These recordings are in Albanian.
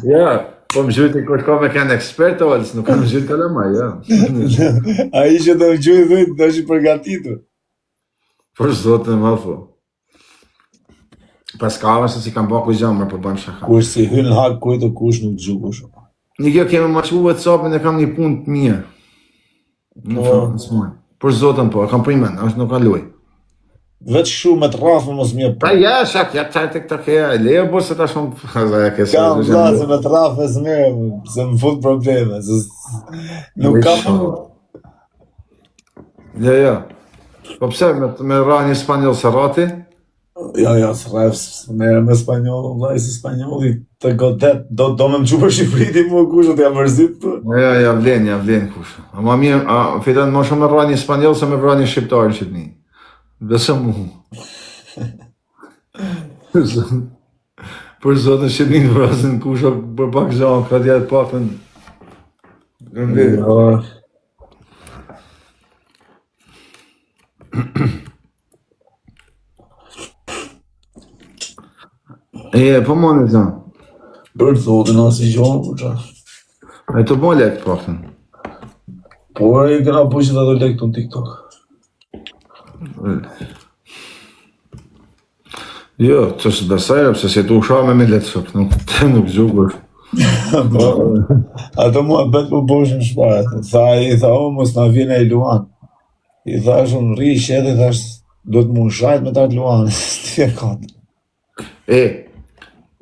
Ja, po më gjyti kur shko me kanë ekspert olës, nuk kam gjyti kalamaj, ja. Ai që do më gjujë dhujt, do është i përgatitur. Për zotën më thua. Pas kava se si kam bëku gjamë, po bëjmë shaka. Kur si hyn hak kujt o kush nuk gjukush. Një kjo kemi ma që WhatsApp-in e kam një punë të mirë. Në fakt, s'moj. Për zotën po, e kam primen, është nuk ka luj. Veç shu me të rafë mos mje Ta ja, shak, ja qaj të këta këja, lejo bo se ta shumë... Kam vlasë me të rafë e s'mire, se më fut probleme, se nuk kam... Ja. Po pse, me ra një spanjol se rati? Ja, s'ref, me spanjollë, vlaj, se spanjolli të godet, do me më që për Shqipërit i mu kush, të jam mërzit për? Ja, vlen kush. Ama mirë, fitan ma shumë me ra një spanjol se me ra një shqiptar në Shqipni. Besëm mu. Për zotën Shqipni në vrasin kusha për pak zhanë, ka djetë pakën. Po më në zanë. Për zotën asë i gjonë, për qa? E të bo lekë pakën. Po e këna po që të do lekë të në TikTok. Jo, që së besajrë, pëse si tu shame me letë shok, nuk gjukur. Ato mua betë po bëshën shparet. I tha, mos na vjene i Luan. I tha, shumë rri i shetë, i tha, do të mu shajt me ta të Luan.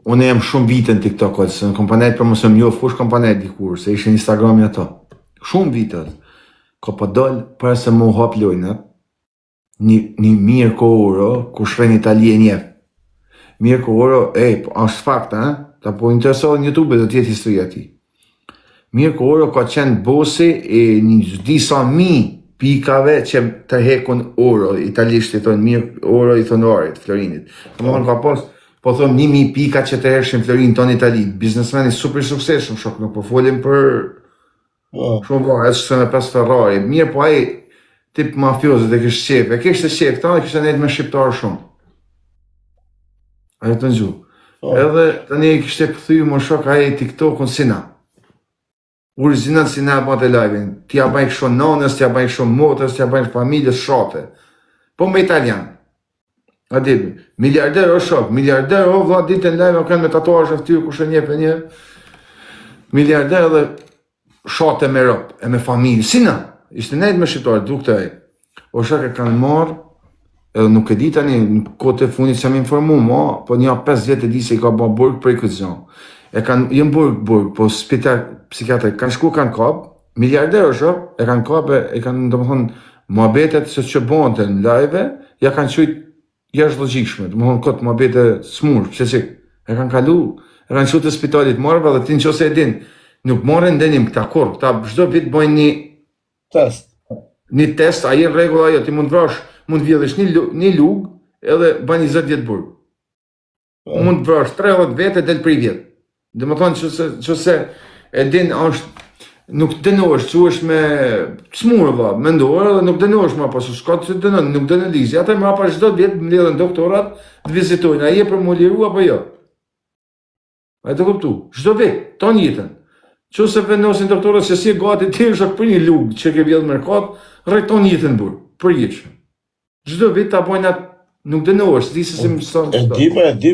Unë jam shumë vite në TikTok, se në kompanejt për mësëm njof, kush kompanejt dikur, se ishe në Instagrami ato. Shumë vite. Ko po dollë, për se mu hap lojnë, një Mirko Oro, ku shre në Itali e njef. Mirko Oro, është fakt, ta po interesohet në YouTube dhe tjetë historia ti. Mirko Oro ka qenë bosi e një disa mi pikave që të hekun oro, italisht i thonë Mirko Oro i thonë orit, Florinit. Ka posë, po thëmë 1000 pika që të hershin Florin tonë Itali, biznesmeni super sukseshëm, shok, nuk po folim për shumë ba, e që me 5 Ferrari, mirë po aji tip mafiozit e kështë qef, e kështë qef, ta e kështë nejtë me shqiptarë shumë. Ajo të në gju. Edhe të një kështë e pëthyju më shok aji TikTok-un sina. Urizinat sina e bate live-in, t'ja bajnë shumë nanës, t'ja bajnë shumë motës, t'ja bajnë familjes shate. Po me italian. A dipi, miliarder o shok, miliarder o vla ditën live o kanë me tatuazh e ftyrë kush e njeh për një. Miliarder dhe shate me rob, e me familje. Sina, ishte nejtë me shqiptarë, dukte ai. O shok e kanë marrë, edhe nuk e di tani, në kote fundit që jam informu, po një 5 vjetë e di se i ka ba burg për i këtë zonë. E kanë, jem burg, po spital psikiatër, kanë shku kanë kap, miliarder o shok, e kanë kap e kanë, do më thonë, muhabetet se që bonte në live, ja kanë qujtë jashtë logjikshme, të më thonë këtë më bete smurë, pëse që e kanë kalu, e kanë qëtë të spitalit marrëve dhe ti në qëse e din, nuk marrë ndenim këta kur, këta çdo vit bojnë një test, a jenë regula jo, ti mund vrash, mund vjedhesh një lugë edhe bën 20 vjetë burg. Mund vrash 30 vete del për i vjetë. Dhe më thonë qëse e din është, nuk dënohesh, që është me smurë, me ndorë, dhe nuk dënohesh ma pasu, s'ka të dënohesh, nuk dënohesh ligji. Ata ma pa çdo vjetë më lidhen doktorat të vizitojnë, a je për më liru apo jo? A e të kuptu, çdo vit, ton jetën. Që se vendosin doktorat se si e gati ti është për një lugë që ke vjedhë mërkat, rejton jetën burë, për jetëshme. Çdo vit ta bojnë atë, nuk dënohesh, di se si më sënë. E di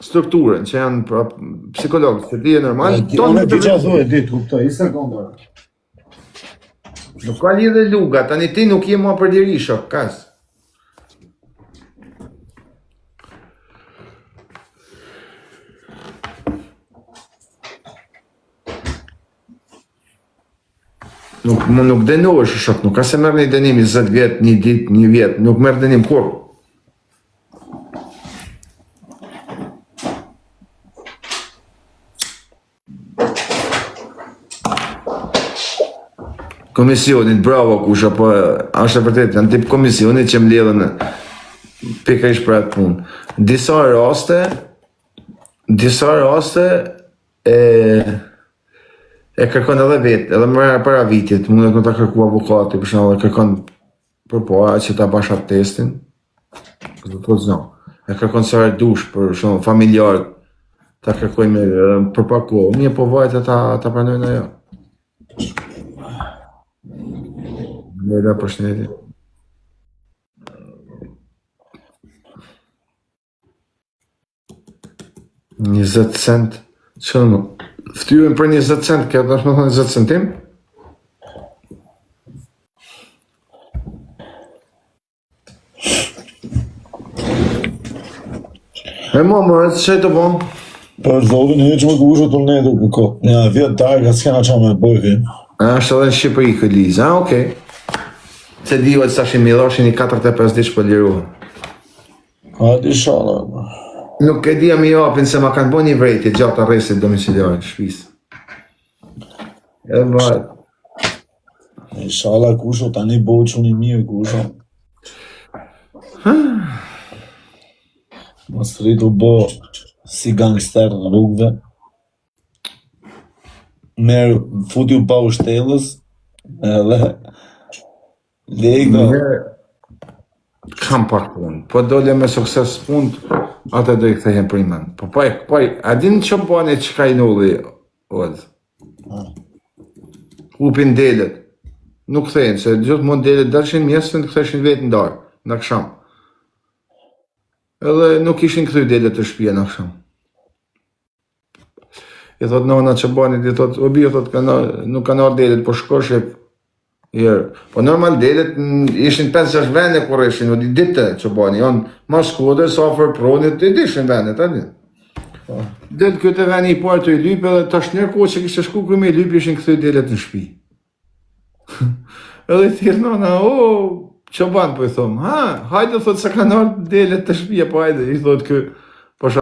Strukturën që janë psikologët, që ti e normal, tonë të gjithë e ditë, kuptoj, i sekundar. Nuk ka lidhe luga, tani ti nuk je mua për diri shok, kas. Nuk dënohesh shok, nuk ka se merr një dënim 20 vjet, një ditë, një vjet, nuk merr dënim kur. Komisionit, bravo kusha, po është e vërtet, janë tip komisionit që më lidhen pikërisht për atë punë. Disa raste e kërkon edhe vetë, edhe më para vitit, mundet me ta kërku avokati, për shembull, e kërkon përpara që ta bash atë testin. E kërkon sërë dush për shembull familjarët, ta kërkojmë për pak kohë. Mje po vajtë ta pranojnë ajo. Lejla, përshëndetje. $20 cent. Që në më? Ftyën për 20 cent, kjo është më thonë 20 centim? E më, që të bon? Për zotin e që më kushë të ne duke ko. Ja, vjetë targa s'kena qa me bëjë. Është edhe në Shqipëri këtë lizë, okej. Se diva që sa shi miroshin i 45 ditë për liruhën. A di shala. Nuk e dia mi japin se ma kanë bo një vrejtje gjatë arrestit domiciliare në shpisë. E vajt. Shala kusho, tani bëjë që një mirë kusho. Mos rritu bo si gangster në rrugëve. Merë futi u pa u shtelës, edhe legë. Kam pak punë, po dole me sukses punë, atë do i kthehem primen. Po, a din që bani që ka i nulli, Odë? Upin delet. Nuk kthejnë, se gjithë mund delet dërshin mjesën, ktheshin vetë në darë, në kësham. Edhe nuk ishin këthy delet të shpia në kësham. I thot nona që bani, i thot, obi, thot, nuk kanë arë delet, po shkoshep. Po normal delet ishin 5-6 vende kur ishin, o di dite që bani, janë mas kode, safer pronit, i dishin vendet, adi. Del këtë veni i parë të i lype dhe tash njerë kohë që kishte shku këmi i lype ishin këthy delet në shpi. Edhe i thirë nona, që banë po i thomë, hajde thot se kanë ardë delet të shpia, po hajde, i thot kë, po shë.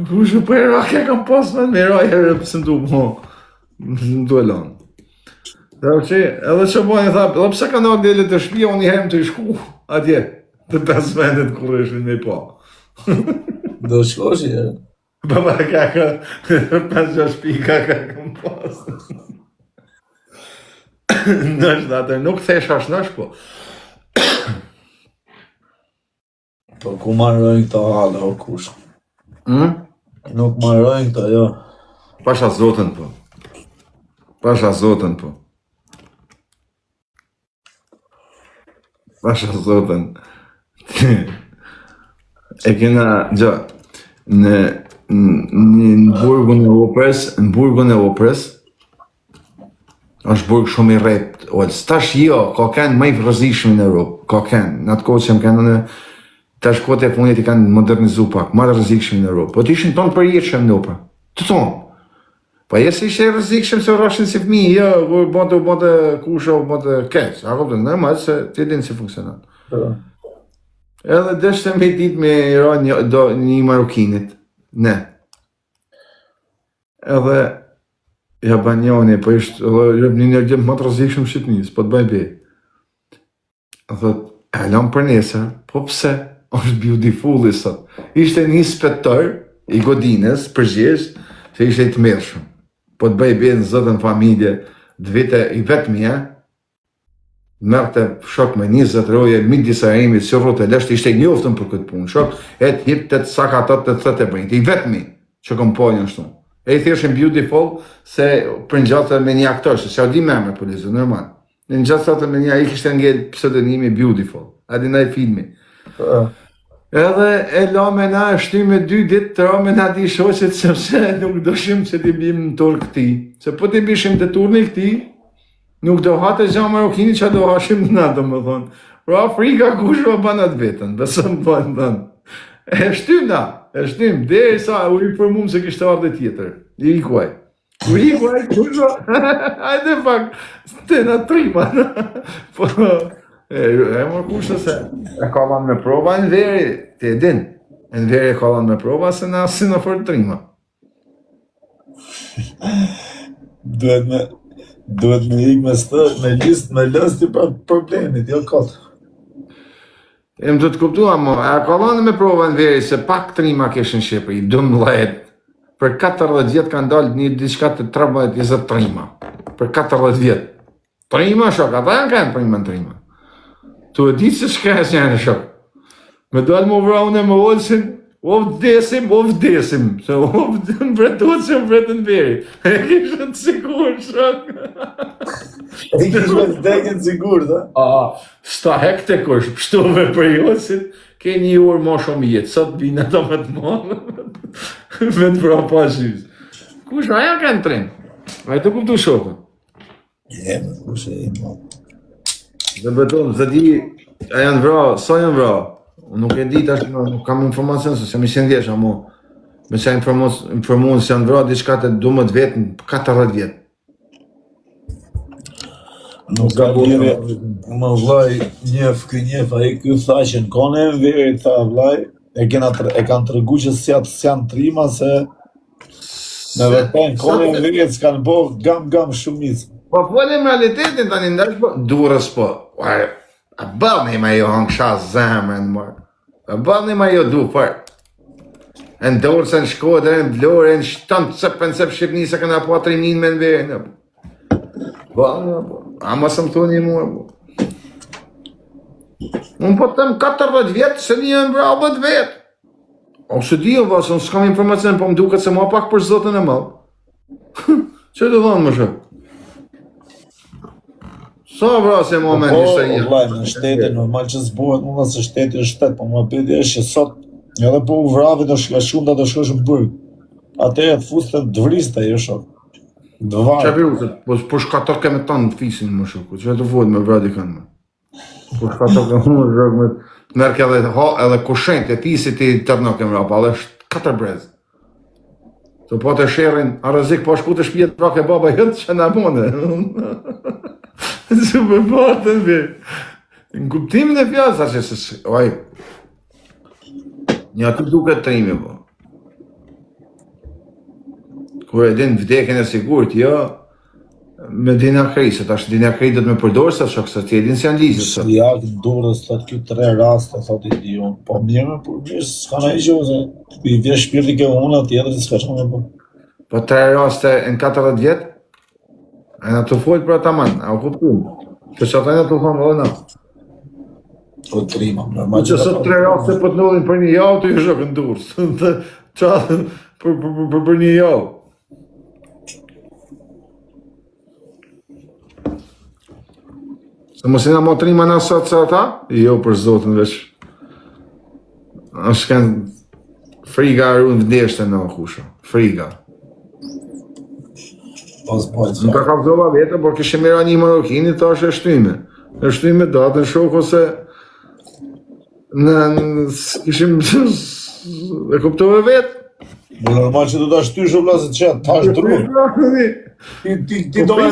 Kushu për e rake kam pas me rake herë pësë ndu mo, ndu e lanë. Edhe që bojnë i tha, edhe pëse ka në delet të shpia, unë i hem të i shku, atje, të 5 vendet kur ishin me pa. Do shkosh i herë? Baba ka 5-6 shpi ka kam pas. Nështë atë, nuk thesh ashtë nështë po. Po ku marrojnë këta halë, o kush? Nuk marrojnë këta, jo. Pasha zotën po. Pasha zotën po. Pasha zotën. E kena, gjë, në burgun e Oprës, është burg shumë i rrejt, tash jo, ka kënë më i rrëzishme në Europë, ka kënë, në atë kohë që më kënë në tash kohët e funit i kanë modernizu pak, marë rrëzikshme në Europë, po t'ishin tonë për jetëshme në Europë, të tonë. Po jesë ishe rrëzikshme se rashin si fmi, jo, bote kusho, bote keq, a këpëtë, normal se ti dinë si funksionat. Edhe deshte me dit me ra një Marokinit, ne. Edhe Jabanjani, po ishtë, edhe një njergjëm më të rrëzikshme Shqipnis, po të bëj bej. Thot, e lam për nesër, po pse? është beautiful i sot. Ishte një inspektor i godines, përgjesh, se ishte i të mërshëm. Po të bëj bejnë zëtën familje, dë vite i vetëmja, mërte shok me 20 roje, midis e imi, si rrute leshtë, ishte i njoftën për këtë punë. Shok, e të hip të sakatat të të bëjnë, i vetëmi që kom pojnë ashtu. E i thjeshin beautiful, se për njëtë me një aktor, se që di me me polizë, normal. Në njëtë me një, i kishte ngell pseudonimi beautiful, adi na i filmi. Edhe e la me na shty me 2 ditë të ra me na di shoqet sepse nuk doshim që t'i bim në turë këti. Se po t'i bishim të turë në këti, nuk do hate gja Marokini që do hashim në do më thonë. Pra Afrika kush va banat vetën, besëm bënë thonë. E shtym, dhe sa u i për mumë se kishtë ardhe tjetër. I kuaj. U i kuaj, kush va, hajde pak, të në trima. Po, e mërë kushtë se e kallan me prova në veri, të edin, në veri e kallan me prova se në asin në fërë trima. Duhet me ikë me stërë, me listë, me lësti për problemit, jo kotë. E më të të kuptua, e kallan me prova në veri se pak trima keshën Shqipëri, 12, për 14 vjetë kanë dalë një diçka të 13-20 trima, për 14 vjetë. Trima shok, ata janë kanë trima në trima. Tu e di se shka e s'janë shok. Me dalë më vra unë me olsin, o vdesim. Se o mbretut që mbretën veri. E kishë të sigur, shok. E kishë me vdekin sigur, da? Sta hekte kush, pështove për olsin, ke një orë ma shumë jetë, sot bina ta me të monë. Me të vra pa shys. Kush, aja ka në tren? Aja të kuptu shokën. Kush e ma. Dhe beton, dhe di, a janë vra, sa janë vra? Unë nuk e di tash, nuk kam informacion se jam i shëndjesh, amo me sa informuan se janë vra diçka të 12 vetë në 40 vjetë. Nuk ka njëri, më vllai, njef, a i kjo tha që në kone e veri, tha vllai, e kanë tregu që s'janë trima se në veten kone e veri s'kanë bo gam shumicë. Po folim realitetin tani ndash po, durës po. A bëni ma jo hangësha zemën, mërë. A bëni ma jo du, për. E në dorë se në Shkodër, e në Vlorë, e në shtanë të pëncep Shqipni se këna po 3.000 me në verë. Bëni, a ma së më thoni mua, po. Unë po të tëmë 40 vjetë, se një e mbra 10 vetë. O së di, o vasë, unë s'kam informacion, po më duket se ma pak për zotën e malë. Që të dhonë më shë? Sa vra se moment ishte një? Po, vllai, në shtetin, normal që zbohet mund se shteti është shtet, po më bëti është që sot, edhe po u vrave të shka shumë të shkosh në burg. Atë e të fuste të vriste, jo shok. Dëvarë. Qa piru, po shkator ke me tanë të fisin më shok, që e të vojt me vradi kanë me. Po shkator ke më shok me merke edhe kushenjt e fisit i tërno ke mrapa, ale është 4 brez. Të po të sherin, a rëzik po shku të shpjet pra ke baba jëtë që në mone. Që me patën be. Në kuptimin e fjasa që se... Oj, një aty duke të trimi, po. Kur e din vdekin e sigurt, jo, me dinakri, se tash dinakri do të me përdorë sa shok, se ti e din se janë ligjë, se. Si jakë në durës, thot kjo 3 raste, thot i di unë. Po mirë, por mirë, s'ka na i që, se i vje shpirti ke unë, tjetër, s'ka që më po. Po 3 raste në 40 vjetë, a në të folë për ata manë, a u kuptim. Që që ata në të thonë, o në. Po trima, normal Që sot 3 raste për të nëllin për një javë, të i shokë në durës. Qatën për një javë. Se mos i nga ma trima në sot që ata? Jo, për zotën veç. Ashtë kanë friga arru në vdeshte në kusho. Friga. Në ka kapzova vete, por kështë mira një Marokini, ta është e shtyme. E shtyme datën shok ose... Këshim... E kuptove vetë. Po normal që do ta shtysh o vllazë që ta është dru. Ti do me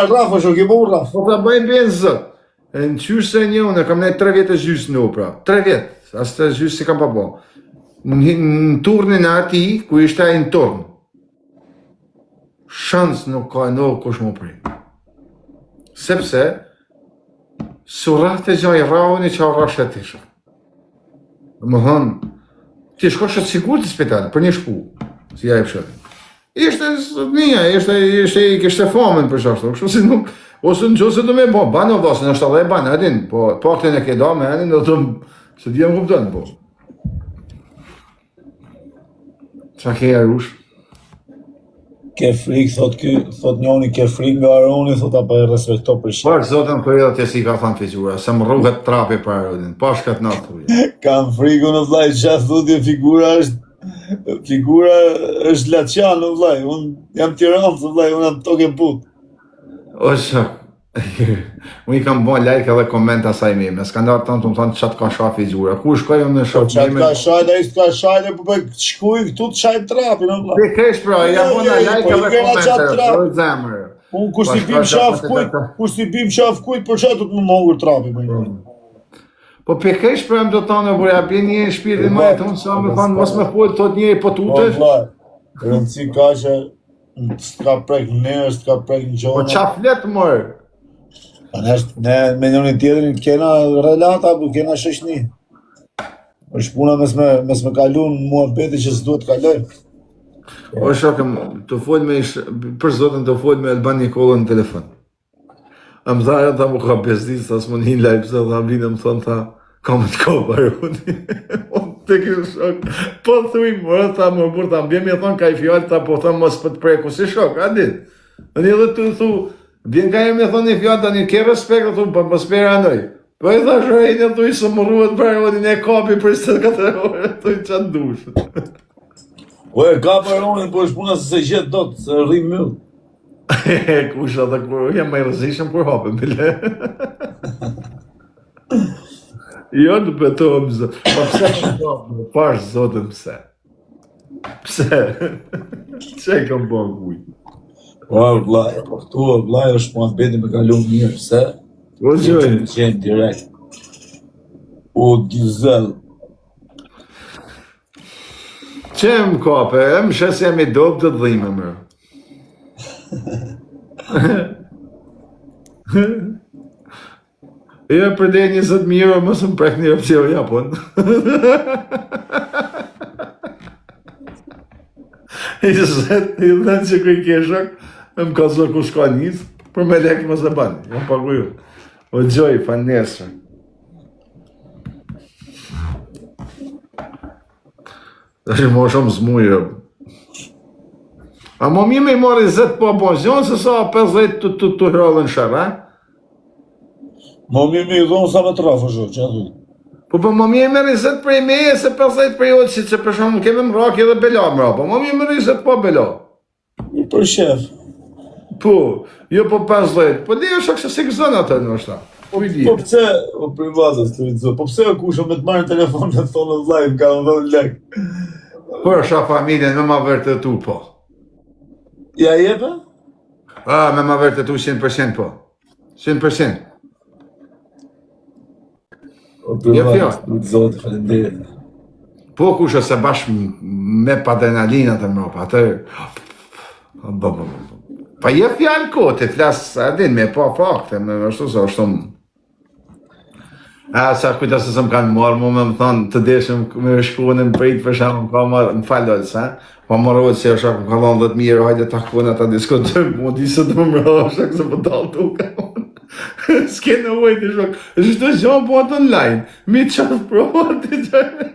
rrafë, shok, i bo rrafë. Po ta bëjmë bëjnë zët. Në qysh se një unë, kam nejtë 3 vjetë e gjysë në pra. 3 vjetë, asë të gjysë si kam pa bo. Në turnin e ati, ku ishte ai në turn. Shansë nuk ka në kush më prej. Sepse, surat e gjaj rauni që a rrashe të isha. Më thënë, ti shkosh të sigur të spital, për një shku, si ja e pëshëtë. Ishte një, ishte i kishte famen për shashtu, kështu si nuk, ose në gjose të me bo, banë o vasë, në është edhe e banë, edin, po paktin e ke da me edin, dhe të se dhjem kuptën, po. Qa ke e rush? Ke frikë, thot njoni, ke frikë nga Aroni, thot apo e respekto për shqipë. Parë zotën për edhe të si ka thanë fizura, se më rruhet trapi për Aronin, pashkat në të Kam frikë në vlaj, që thudje figura është Laçan në vlaj, unë jam Tiranë, vlaj, unë jam toke putë. O shok, unë i kam bo like edhe koment asaj mime, s'ka ndarë të më thonë qatë ka shafi gjura, ku shkojmë në shok Qatë ka shajt, a i s'ka shajt, po për shkuj këtu të shajt trapi, në vlaj. Ti kesh pra, jam bo në like edhe komente, për zemër. Unë kur si bim qaf kujt, për qatë të më mongur trapi, për një. Po për kesh pra më do të tonë, bërja, bje një shpirti ma e tonë, sa me thonë, mos me folë, tot një po tutesh. Rëndësi ka që s'ka prek në nërë, s'ka prek në gjona. Po qa fletë mërë? Ne me njërin tjetërin kena relata, po kena shëshni. është puna mes me kalu në muhabeti që s'duhet kaloj. O shokëm, të folë me për zotën të folë me Elban Nikola në telefon. Më tha, ta mu ka bezdis, ta s'më një live, se tha vinë më thonë, tha, kam të kopa e unë. Unë të kështë shok. Po thuj, mërë, tha, më burë, ta mbjem, e thonë, ka i fjallë, ta po thonë, mos për të preku, si shok, a dit? Në një dhe të thu, vjen ka e me thonë i fjallë, ta një ke respekt, thu, pa më spere anoj. Po e tha shrejnë, e thuj, së më ruhet për e unë, e kapi për 24 ore, thuj, që ndushë. Po e ka për unë, po është puna se gjetë do të, se rrim mëllë. Kusha dhe kur jam më i rëzishëm kur hapëm, bile. Jo në betohem zotë. Pa pse më pash zotën pse? Pse? Që kam bërë kuj? Po, vlaj, po këtu, vlaj është mua beti me kalu mirë, se? O gjoj? Qenë direkt. O, gizel. Që më kape, më shes jam i dobë të dhime mërë. Jo, për dhe 20.000 euro mësë më prek një opcio Japon. I dhe që kuj keshak, më ka zërë ku shka njës, për me lekë më se bani, më pagu ju. O gjoj, fanesër. Dhe që më shumë zmujë. A më mi mori 10 po pension, se sa 50 të hrallën shërë, a? Më mi i dhonë sa me trafë, që a du? Po më mi meri 10 prej meje, se 50 prej otë, si që për shumë kemi më raki dhe bela më ra, po më mi meri 10 po bela. I për shef. Po, jo po 50, po dhe është akse si këzën atë në është ta. Po i di. Po pse, o privatës të vidzo, po pse e kusha me të marrë në telefon me të thonë në live, ka në dhënë lek. Po është a familjen me ma vërtë tu, po. Ja jepe? A, me ma vërtë tu 100% po. 100%. O privatës të vidzo të falenderit. Po kusha se bashkë me pa adrenalinat e mropa, atë... Pa je fjallë kote, flasë, adin, me pa fakte, me ashtu se është tonë. A, sa kujta se më kanë marrë, mu me më thonë, të deshëm me shkuën e më pritë, për shemë, më ka marrë, më falë, sa? Pa më rrëtë që është më ka lonë 10.000 euro, hajde ta këpune ata diskutojmë, mu di se të më mërë, është se më dalë tuka. S'ke në ujtë, shok, është të gjohë po atë online, mi qafë provë, të gjërë.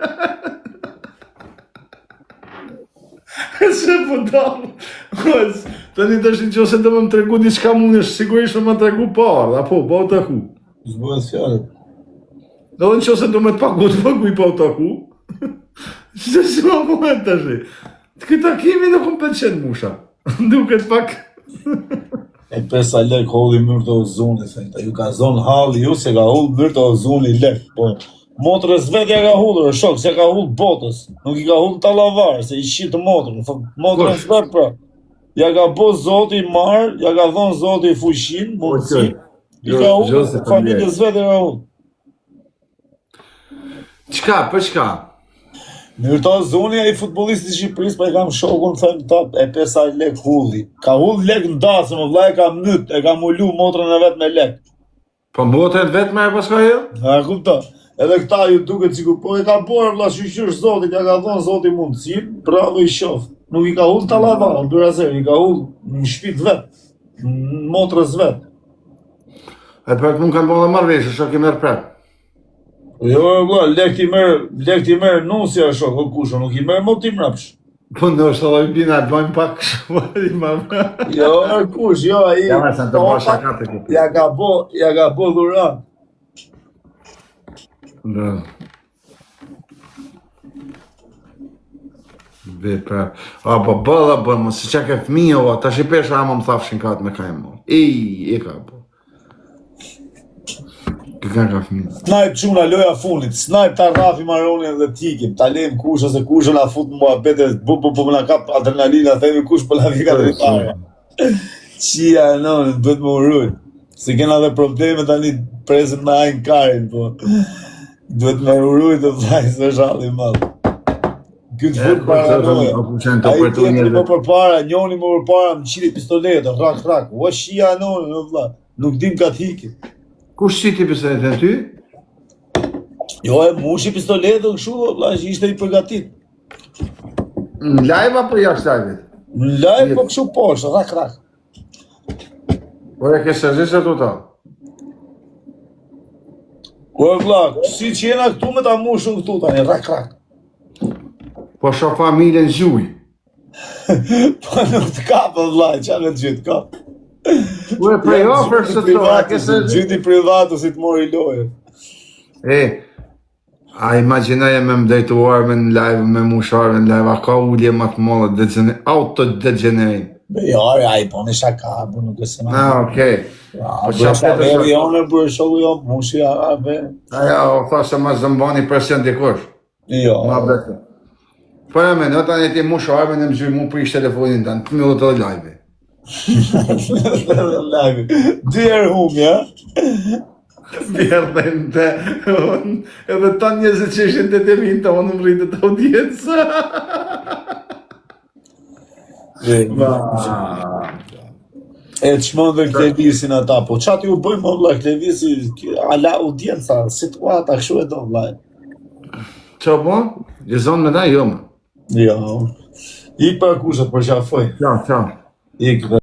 Se po dalë, të një të shinë që ose të më tregu një qka mund është, sigurisht më tregu parë, apo, po të ku. Zbëhet fjallët. Dhe në që ose do me të pagu të pagu i pa të ku. Që si ma moment të shi. Të këtë takimi nuk më pëlqen musha. Duket pak. E pesa lek holli mërë të ozoni, thëjta. Ju ka zonë halli, ju se ka hull mërë të ozoni lek. Po, motrës vetë ja ka hullër, shok, se ka hull botës. Nuk i ka hull talavar, se i shqitë motrën. Motrës vetë pra. Ja ka po zoti marë, ja ka thonë zoti fushin, mundësi. I ka hull, familjes vetë ja ka hull. Qka, për qka? Mirë ta zoni a i futbolistit Shqipëris, pa i kam shokun, thëmë ta e pesa lek hulli. Ka hull lek në dasë, më vla e ka myt, e ka mullu motrën e vetë me lek. Po motrën vetë me e paska jo? A kupta, edhe këta ju duket sikur, po e ka borë vla shqyqysh zotit, ja ka thonë zotit mundësin, bravo i shofë. Nuk i ka hull talavar, në dyrazer, i ka hull në shpit vetë, në motrës vetë. E për të mund kanë bëllë marrveshë, shok i merë prapë. Jo, vla, lek ti merë nusja shok, o kusho, nuk i merë mo ti mrapsh. Po në është të bina, bëjmë pak shmëri, ma më. Jo, kush, jo, a i... Ja me se në të bërë shakate këtë. Ja ka bo dhuran. Në. Be prapë. A, po bëlla bërë, më si që ke fëmijë, o, ta shqipesha ama më thafshin katë me kajmë mo. I ka bo. Këka ka fëmijë. Snajp quna loja funit, snajp ta Rafi Maronin dhe t'ikim, ta lem kusha se kusha na fut mua bete, bu na kap adrenalina, themi kush po la vika drejtare. Qia e nonë, duhet më urrujt. Se kena dhe probleme tani presim me ajnë karin, po. Duhet me urrujt të thaj se është halli madhë. Këtë fut para loja. A i tjetëri më përpara, njoni më përpara, më qiri pistoletë, rak. Ua qia e nonë, në vla. Nuk dim ka t'hiki. Kush qiti pistoletë në ty? Jo, e mushi pistoletë kështu, valla, që ishte i përgatit. Në live apo jashtë live? Në live po kështu poshtë, rak. Po e ke sërzisë të ta? O vlla, si që jena këtu me ta mushën këtu tani, rak. Po shoh familjen gjuj. Po nuk të kapë vlla, qa në gjithë kapë. U e prej ofër së to, Gjyti privatu si të mori loje. A imagjinoje me më drejtuar në live, me musharve në live, a ka ullje më të mëllë, auto-degenerin. Bejare, a i po në shaka, bu nuk e se në. Okej. Bërë shaveri jonë, bërë shogu jonë, mushi arabe. Aja, o thasë ma zëmbani presion dikush. Jo. Ma bete. Po e me, në tani ti musharve në më gjyë mu prish telefonin të në të minutë dhe live. Djerë hum, ja? Bjerdhen të, edhe ta njëzë që ishin të të vinë të onë më rritë të audiencë. E të shmën dhe klevisin ata, po qatë ju bëjmë o vla klevisi, ala audienca, situata, këshu e do vla. Qa po? Gjëzon me da, jo më. Jo. I për kushat për qafoj. Ciao. Ik